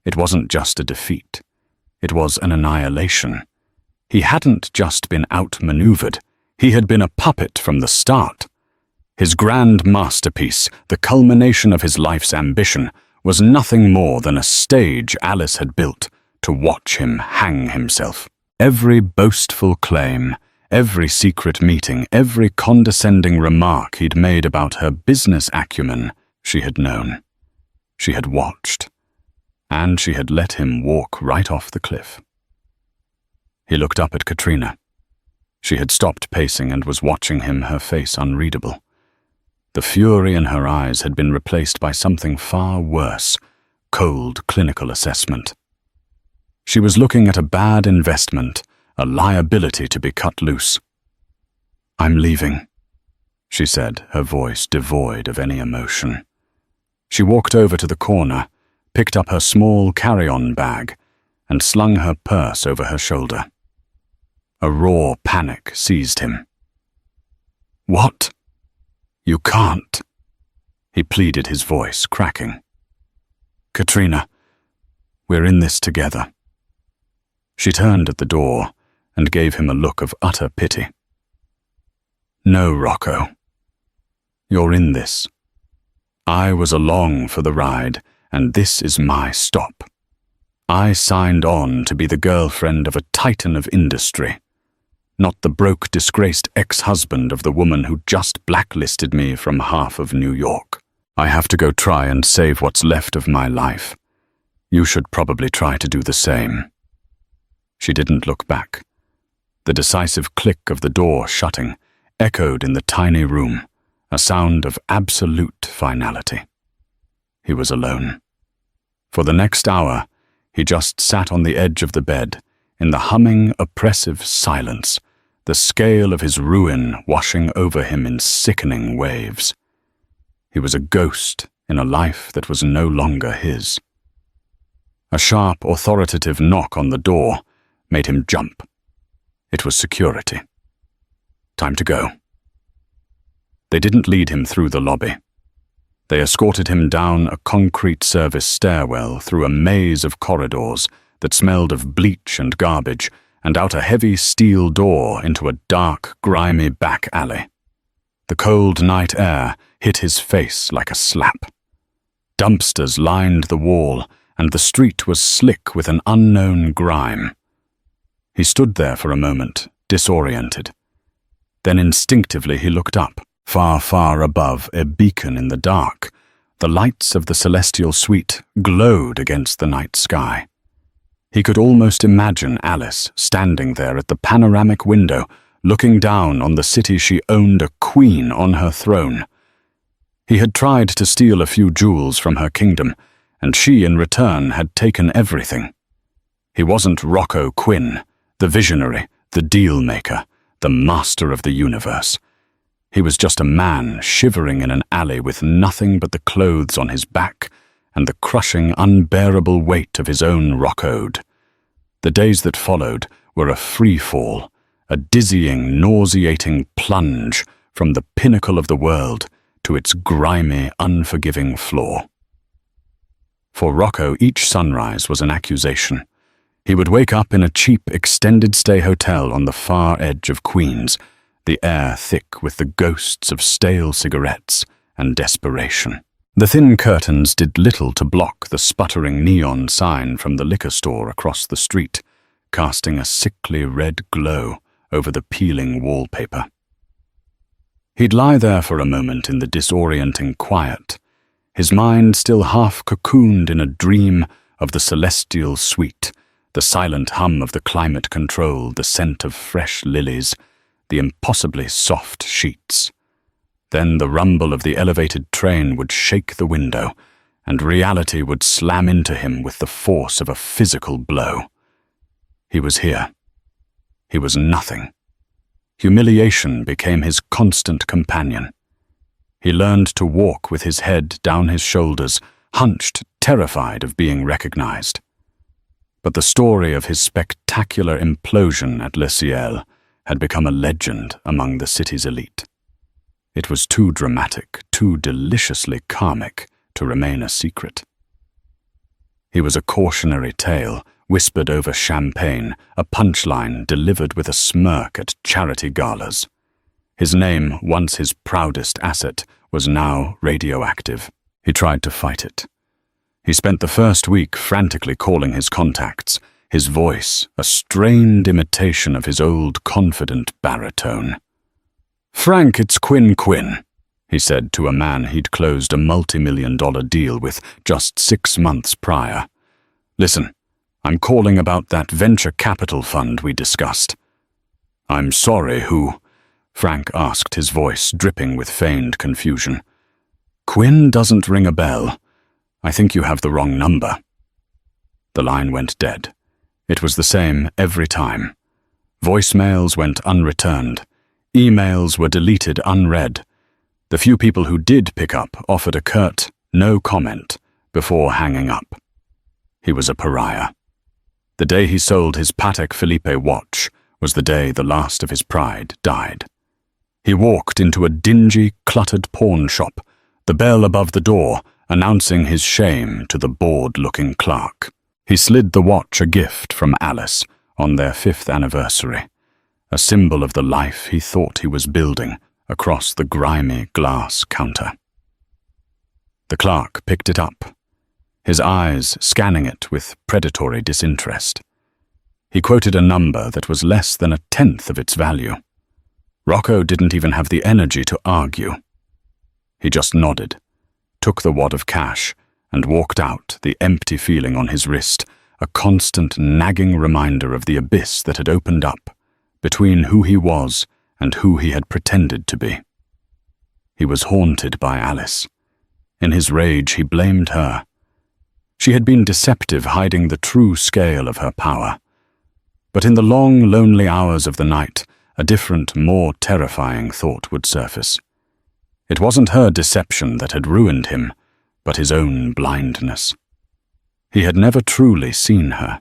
It wasn't just a defeat. It was an annihilation. He hadn't just been outmaneuvered. He had been a puppet from the start. His grand masterpiece, the culmination of his life's ambition, was nothing more than a stage Alice had built to watch him hang himself. Every boastful claim, every secret meeting, every condescending remark he'd made about her business acumen, she had known. She had watched. And she had let him walk right off the cliff. He looked up at Katrina. She had stopped pacing and was watching him, her face unreadable. The fury in her eyes had been replaced by something far worse, cold clinical assessment. She was looking at a bad investment, a liability to be cut loose. "I'm leaving," she said, her voice devoid of any emotion. She walked over to the corner, picked up her small carry-on bag, and slung her purse over her shoulder. A raw panic seized him. "What? You can't," he pleaded, his voice cracking. "Katrina, we're in this together." She turned at the door and gave him a look of utter pity. "No, Rocco. You're in this. I was along for the ride, and this is my stop. I signed on to be the girlfriend of a titan of industry, not the broke, disgraced ex-husband of the woman who just blacklisted me from half of New York. I have to go try and save what's left of my life. You should probably try to do the same." She didn't look back. The decisive click of the door shutting echoed in the tiny room, a sound of absolute finality. He was alone. For the next hour, he just sat on the edge of the bed, in the humming, oppressive silence, the scale of his ruin washing over him in sickening waves. He was a ghost in a life that was no longer his. A sharp, authoritative knock on the door made him jump. It was security. Time to go. They didn't lead him through the lobby. They escorted him down a concrete service stairwell through a maze of corridors that smelled of bleach and garbage, and out a heavy steel door into a dark, grimy back alley. The cold night air hit his face like a slap. Dumpsters lined the wall, and the street was slick with an unknown grime. He stood there for a moment, disoriented. Then instinctively he looked up. Far, far above, a beacon in the dark, the lights of the celestial suite glowed against the night sky. He could almost imagine Alice standing there at the panoramic window, looking down on the city she owned a queen on her throne. He had tried to steal a few jewels from her kingdom, and she in return had taken everything. He wasn't Rocco Quinn, the visionary, the deal-maker, the master of the universe. He was just a man shivering in an alley with nothing but the clothes on his back and the crushing, unbearable weight of his own rock-ode. The days that followed were a free fall, a dizzying, nauseating plunge from the pinnacle of the world to its grimy, unforgiving floor. For Rocco, each sunrise was an accusation. He would wake up in a cheap, extended-stay hotel on the far edge of Queens, the air thick with the ghosts of stale cigarettes and desperation. The thin curtains did little to block the sputtering neon sign from the liquor store across the street, casting a sickly red glow over the peeling wallpaper. He'd lie there for a moment in the disorienting quiet, his mind still half cocooned in a dream of the celestial suite, the silent hum of the climate control, the scent of fresh lilies, the impossibly soft sheets. Then the rumble of the elevated train would shake the window, and reality would slam into him with the force of a physical blow. He was here. He was nothing. Humiliation became his constant companion. He learned to walk with his head down his shoulders, hunched, terrified of being recognized. But the story of his spectacular implosion at Le Ciel had become a legend among the city's elite. It was too dramatic, too deliciously karmic to remain a secret. He was a cautionary tale, whispered over champagne, a punchline delivered with a smirk at charity galas. His name, once his proudest asset, was now radioactive. He tried to fight it. He spent the first week frantically calling his contacts, his voice a strained imitation of his old confident baritone. "Frank, it's Quinn," he said to a man he'd closed a multi-million-dollar deal with just 6 months prior. "Listen, I'm calling about that venture capital fund we discussed." "I'm sorry, who?" Frank asked, his voice dripping with feigned confusion. "Quinn doesn't ring a bell. I think you have the wrong number." The line went dead. It was the same every time. Voicemails went unreturned. Emails were deleted unread. The few people who did pick up offered a curt, no comment, before hanging up. He was a pariah. The day he sold his Patek Philippe watch was the day the last of his pride died. He walked into a dingy, cluttered pawn shop, the bell above the door announcing his shame to the bored-looking clerk. He slid the watch a gift from Alice on their 5th anniversary, a symbol of the life he thought he was building across the grimy glass counter. The clerk picked it up, his eyes scanning it with predatory disinterest. He quoted a number that was less than 1/10 of its value. Rocco didn't even have the energy to argue. He just nodded, took the wad of cash, and walked out, the empty feeling on his wrist, a constant nagging reminder of the abyss that had opened up between who he was and who he had pretended to be. He was haunted by Alice. In his rage, he blamed her. She had been deceptive, hiding the true scale of her power. But in the long, lonely hours of the night, a different, more terrifying thought would surface. It wasn't her deception that had ruined him, but his own blindness. He had never truly seen her.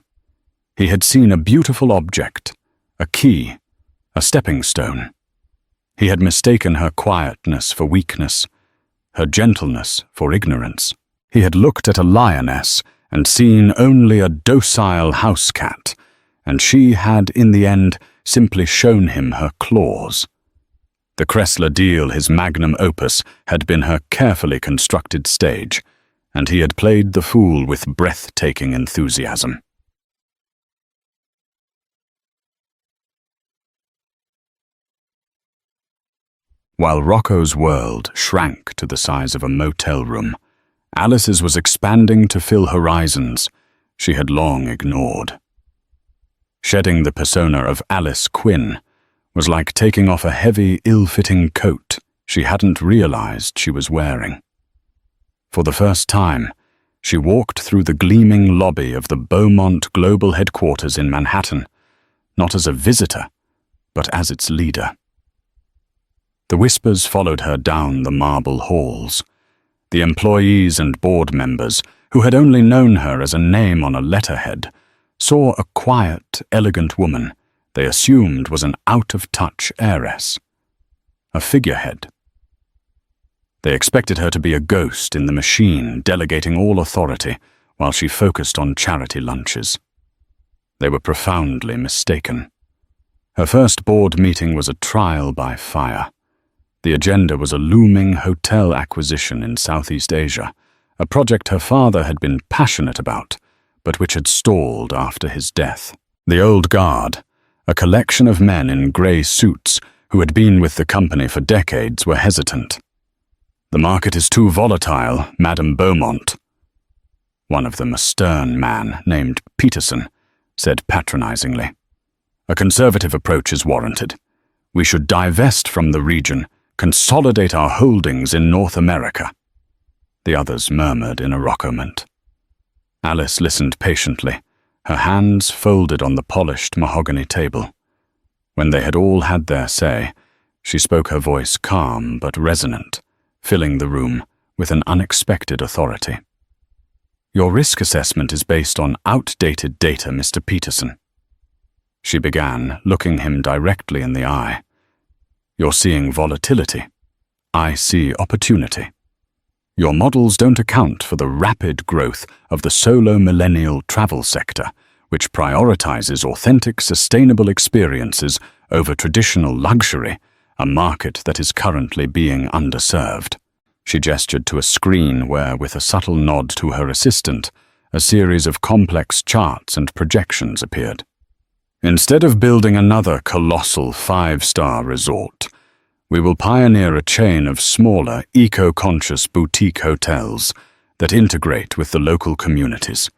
He had seen a beautiful object, a key, a stepping stone. He had mistaken her quietness for weakness, her gentleness for ignorance. He had looked at a lioness and seen only a docile house cat, and she had, in the end, simply shown him her claws. The Cressler deal, his magnum opus, had been her carefully constructed stage, and he had played the fool with breathtaking enthusiasm. While Rocco's world shrank to the size of a motel room, Alice's was expanding to fill horizons she had long ignored. Shedding the persona of Alice Quinn was like taking off a heavy, ill-fitting coat she hadn't realized she was wearing. For the first time, she walked through the gleaming lobby of the Beaumont Global Headquarters in Manhattan, not as a visitor, but as its leader. The whispers followed her down the marble halls. The employees and board members, who had only known her as a name on a letterhead, saw a quiet, elegant woman they assumed was an out-of-touch heiress, a figurehead. They expected her to be a ghost in the machine, delegating all authority while she focused on charity lunches. They were profoundly mistaken. Her first board meeting was a trial by fire. The agenda was a looming hotel acquisition in Southeast Asia, a project her father had been passionate about, but which had stalled after his death. The old guard, a collection of men in grey suits who had been with the company for decades, were hesitant. "The market is too volatile, Madame Beaumont." One of them, a stern man named Peterson, said patronizingly. "A conservative approach is warranted. We should divest from the region, consolidate our holdings in North America." The others murmured in arrochement. Alice listened patiently, her hands folded on the polished mahogany table. When they had all had their say, she spoke, her voice calm but resonant, filling the room with an unexpected authority. "Your risk assessment is based on outdated data, Mr. Peterson." She began, looking him directly in the eye. "You're seeing volatility. I see opportunity. Your models don't account for the rapid growth of the solo-millennial travel sector, which prioritizes authentic, sustainable experiences over traditional luxury, a market that is currently being underserved." She gestured to a screen where, with a subtle nod to her assistant, a series of complex charts and projections appeared. "Instead of building another colossal 5-star resort, we will pioneer a chain of smaller, eco-conscious boutique hotels that integrate with the local communities.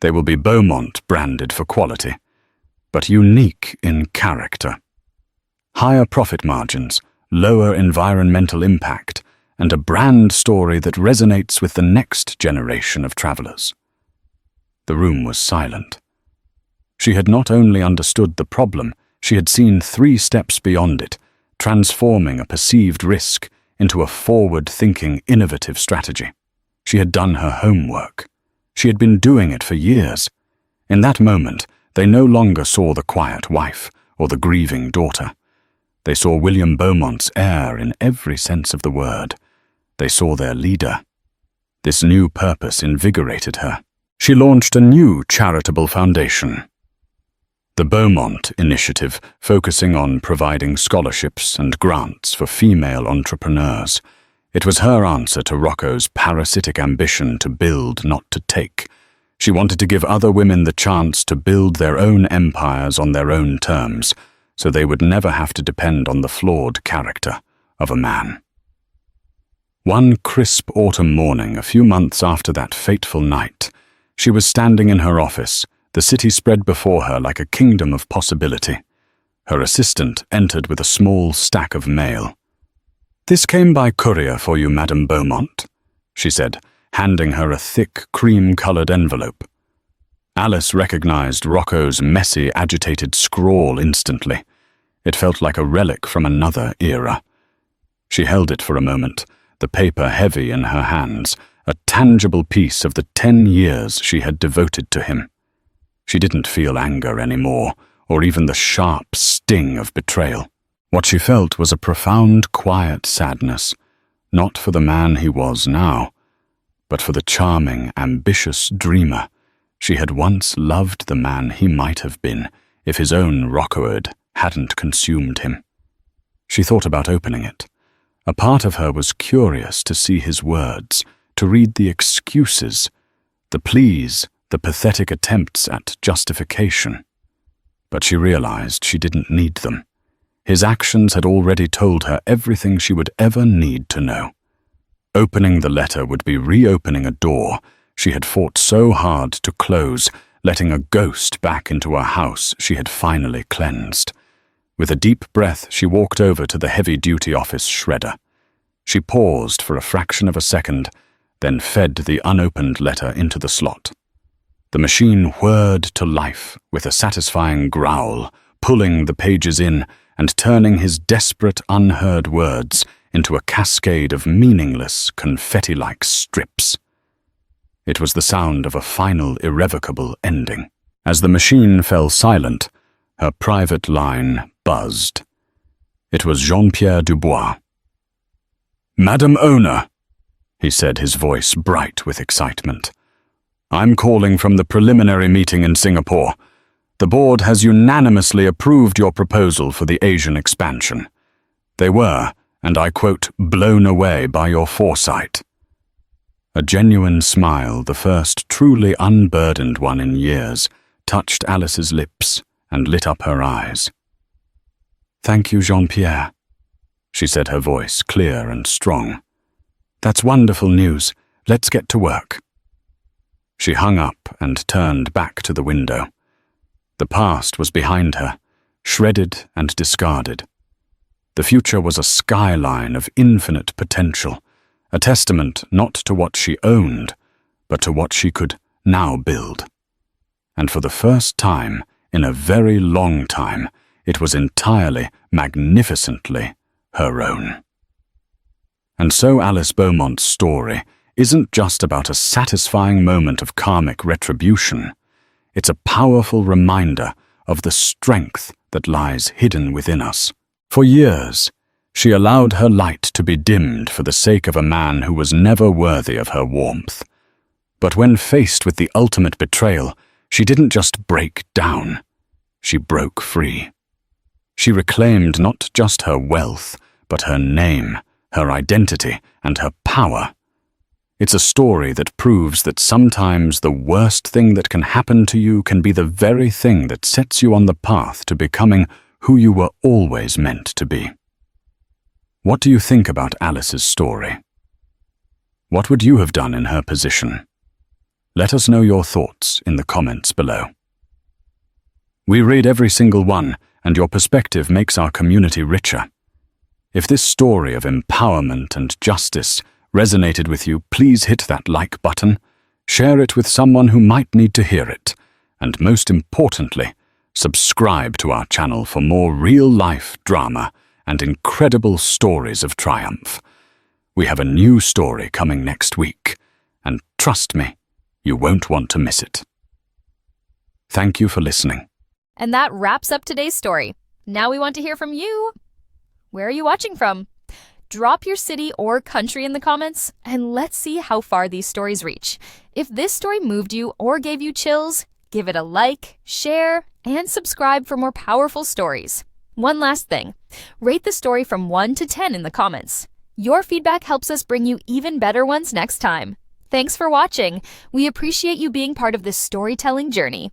They will be Beaumont branded for quality, but unique in character. Higher profit margins, lower environmental impact, and a brand story that resonates with the next generation of travelers." The room was silent. She had not only understood the problem, she had seen 3 steps beyond it, transforming a perceived risk into a forward-thinking, innovative strategy. She had done her homework. She had been doing it for years. In that moment, they no longer saw the quiet wife or the grieving daughter. They saw William Beaumont's heir in every sense of the word. They saw their leader. This new purpose invigorated her. She launched a new charitable foundation, the Beaumont Initiative, focusing on providing scholarships and grants for female entrepreneurs. It was her answer to Rocco's parasitic ambition to build, not to take. She wanted to give other women the chance to build their own empires on their own terms, so they would never have to depend on the flawed character of a man. One crisp autumn morning, a few months after that fateful night, she was standing in her office, the city spread before her like a kingdom of possibility. Her assistant entered with a small stack of mail. "This came by courier for you, Madame Beaumont," she said, handing her a thick, cream-colored envelope. Alice recognized Rocco's messy, agitated scrawl instantly. It felt like a relic from another era. She held it for a moment, the paper heavy in her hands, a tangible piece of the 10 years she had devoted to him. She didn't feel anger anymore, or even the sharp sting of betrayal. What she felt was a profound, quiet sadness, not for the man he was now, but for the charming, ambitious dreamer she had once loved, the man he might have been if his own rockwood hadn't consumed him. She thought about opening it. A part of her was curious to see his words, to read the excuses, the pleas, the pathetic attempts at justification. But she realized she didn't need them. His actions had already told her everything she would ever need to know. Opening the letter would be reopening a door she had fought so hard to close, letting a ghost back into a house she had finally cleansed. With a deep breath, she walked over to the heavy-duty office shredder. She paused for a fraction of a second, then fed the unopened letter into the slot. The machine whirred to life with a satisfying growl, pulling the pages in and turning his desperate, unheard words into a cascade of meaningless, confetti-like strips. It was the sound of a final, irrevocable ending. As the machine fell silent, her private line buzzed. It was Jean-Pierre Dubois. "Madam Owner," he said, his voice bright with excitement. "I'm calling from the preliminary meeting in Singapore. The board has unanimously approved your proposal for the Asian expansion. They were, and I quote, blown away by your foresight." A genuine smile, the first truly unburdened one in years, touched Alice's lips and lit up her eyes. "Thank you, Jean-Pierre," she said, her voice clear and strong. "That's wonderful news. Let's get to work." She hung up and turned back to the window. The past was behind her, shredded and discarded. The future was a skyline of infinite potential, a testament not to what she owned, but to what she could now build. And for the first time, in a very long time, it was entirely, magnificently her own. And so Alice Beaumont's story isn't just about a satisfying moment of karmic retribution. It's a powerful reminder of the strength that lies hidden within us. For years, she allowed her light to be dimmed for the sake of a man who was never worthy of her warmth. But when faced with the ultimate betrayal, she didn't just break down. She broke free. She reclaimed not just her wealth, but her name, her identity, and her power. It's a story that proves that sometimes the worst thing that can happen to you can be the very thing that sets you on the path to becoming who you were always meant to be. What do you think about Alice's story? What would you have done in her position? Let us know your thoughts in the comments below. We read every single one, and your perspective makes our community richer. If this story of empowerment and justice resonated with you, please hit that like button, share it with someone who might need to hear it, and most importantly, subscribe to our channel for more real-life drama and incredible stories of triumph. We have a new story coming next week, and trust me, you won't want to miss it. Thank you for listening. And that wraps up today's story. Now we want to hear from you. Where are you watching from? Drop your city or country in the comments, and let's see how far these stories reach. If this story moved you or gave you chills, give it a like, share, and subscribe for more powerful stories. One last thing, rate the story from 1 to 10 in the comments. Your feedback helps us bring you even better ones next time. Thanks for watching. We appreciate you being part of this storytelling journey.